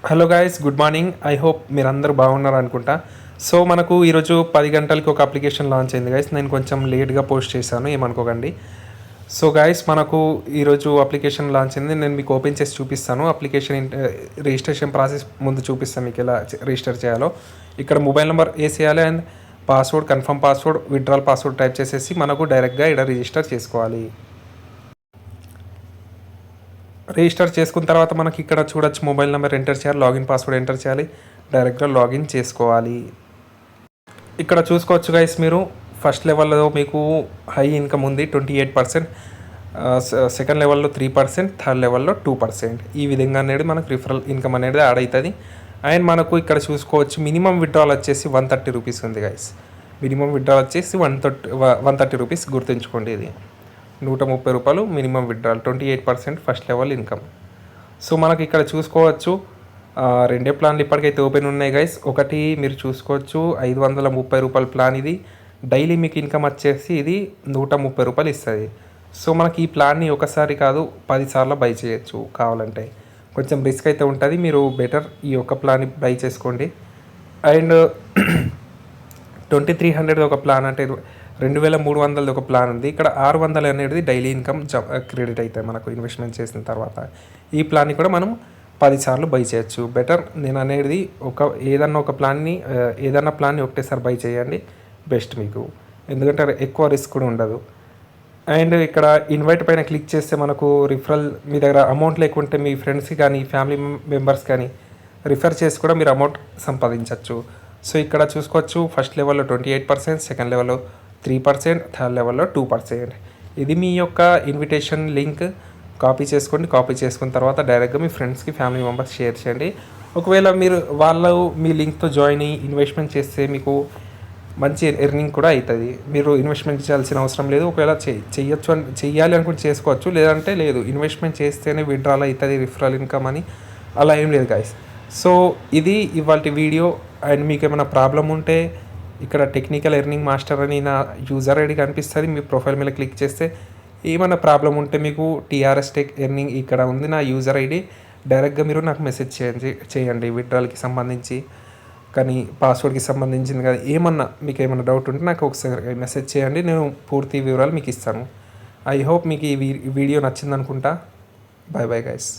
Hello guys, good morning. I hope మీరందరూ బాగున్నారు అనుకుంటా. సో మనకు ఈరోజు 10 గంటలకి ఒక అప్లికేషన్ లాంచ్ అయింది గాయస్. నేను కొంచెం లేట్గా పోస్ట్ చేశాను, ఏమనుకోకండి. సో గాయస్, మనకు ఈరోజు అప్లికేషన్ లాంచ్ అయింది. నేను మీకు ఓపెన్ చేసి చూపిస్తాను. రిజిస్ట్రేషన్ ప్రాసెస్ ముందు చూపిస్తాను మీకు ఎలా రిజిస్టర్ చేయాలో. ఇక్కడ మొబైల్ నెంబర్ వేసేయాలి and password, confirm password, withdrawal password type చేసేసి మనకు డైరెక్ట్గా ఇక్కడ రిజిస్టర్ చేసుకోవాలి. రిజిస్టర్ చేసుకున్న తర్వాత మనకి ఇక్కడ చూడొచ్చు, మొబైల్ నెంబర్ ఎంటర్ చేయాలి, లాగిన్ పాస్వర్డ్ ఎంటర్ చేయాలి, డైరెక్ట్గా లాగిన్ చేసుకోవాలి. ఇక్కడ చూసుకోవచ్చు గైస్, మీరు ఫస్ట్ లెవెల్లో మీకు హై ఇన్కమ్ ఉంది 28%, సెకండ్ లెవెల్లో 3%, థర్డ్ లెవెల్లో 2%. ఈ విధంగా అనేది మనకు రిఫరల్ ఇన్కమ్ అనేది యాడ్ అవుతుంది. అండ్ మనకు ఇక్కడ చూసుకోవచ్చు మినిమం విత్డ్రాల్ వచ్చేసి 130 రూపీస్ ఉంది గైస్. మినిమం విత్డ్రాల్ వచ్చేసి 130 రూపీస్, గుర్తుంచుకోండి. ఇది 130 రూపాయలు minimum withdrawal, 28% first level income. So మనకి ఇక్కడ చూసుకోవచ్చు రెండే ప్లాన్లు ఇప్పటికైతే ఓపెన్ ఉన్నాయి గైస్. ఒకటి మీరు చూసుకోవచ్చు 530 రూపాయల ప్లాన్. ఇది డైలీ మీకు ఇన్కమ్ వచ్చేసి ఇది 130 రూపాయలు ఇస్తుంది. సో మనకి ఈ ప్లాన్ని ఒకసారి కాదు 10 సార్లు బై చేయొచ్చు కావాలంటే. కొంచెం రిస్క్ అయితే ఉంటుంది, మీరు బెటర్ ఈ ఒక్క ప్లాన్ బై చేసుకోండి. అండ్ 2300 ఒక ప్లాన్, అంటే 2300 ఒక ప్లాన్ ఉంది. ఇక్కడ 600 అనేది డైలీ ఇన్కమ్ క్రెడిట్ అవుతాయి మనకు ఇన్వెస్ట్మెంట్ చేసిన తర్వాత. ఈ ప్లాన్ని కూడా మనం 10 సార్లు బై చేయొచ్చు. బెటర్ నేను అనేది ఏదన్నా ప్లాన్ని ఒకటేసారి బై చేయండి, బెస్ట్ మీకు. ఎందుకంటే ఎక్కువ రిస్క్ కూడా ఉండదు. అండ్ ఇక్కడ ఇన్వైట్ పైన క్లిక్ చేస్తే మనకు రిఫరల్, మీ దగ్గర అమౌంట్ లేకుంటే మీ ఫ్రెండ్స్కి కానీ ఫ్యామిలీ మెంబర్స్ కానీ రిఫర్ చేసి కూడా మీరు అమౌంట్ సంపాదించవచ్చు. సో ఇక్కడ చూసుకోవచ్చు ఫస్ట్ లెవెల్లో 28%, సెకండ్ లెవెల్లో 3%, థర్డ్ లెవెల్లో 2%. ఇది మీ యొక్క ఇన్విటేషన్ లింక్ కాపీ చేసుకోండి. కాపీ చేసుకున్న తర్వాత డైరెక్ట్గా మీ ఫ్రెండ్స్కి, ఫ్యామిలీ మెంబర్స్ షేర్ చేయండి. ఒకవేళ వాళ్ళు మీ లింక్తో జాయిన్ అయ్యి ఇన్వెస్ట్మెంట్ చేస్తే మీకు మంచి ఎర్నింగ్ కూడా అవుతుంది. మీరు ఇన్వెస్ట్మెంట్ చేయాల్సిన అవసరం లేదు. ఒకవేళ చెయ్యాలి అనుకుంటే చేసుకోవచ్చు, లేదంటే లేదు. ఇన్వెస్ట్మెంట్ చేస్తేనే విత్డ్రాల్ అవుతుంది రిఫరల్ ఇన్కమ్ అని అలా ఏం లేదు గైస్. సో ఇది ఇవాళ వీడియో. అండ్ మీకు ఏమైనా ప్రాబ్లం ఉంటే ఇక్కడ టెక్నికల్ ఎర్నింగ్ మాస్టర్ అని నా యూజర్ ఐడి కనిపిస్తుంది. మీ ప్రొఫైల్ మీద క్లిక్ చేస్తే ఏమైనా ప్రాబ్లం ఉంటే మీకు టీఆర్ఎస్ టెక్ ఎర్నింగ్ ఇక్కడ ఉంది నా యూజర్ ఐడి. డైరెక్ట్గా మీరు నాకు మెసేజ్ చేయండి విత్డ్రాల్కి సంబంధించి కానీ పాస్వర్డ్కి సంబంధించింది కానీ మీకు ఏమైనా డౌట్ ఉంటే నాకు ఒకసారి మెసేజ్ చేయండి, నేను పూర్తి వివరాలు మీకు ఇస్తాను. ఐ హోప్ మీకు ఈ వీడియో నచ్చింది అనుకుంటా. Bye bye guys.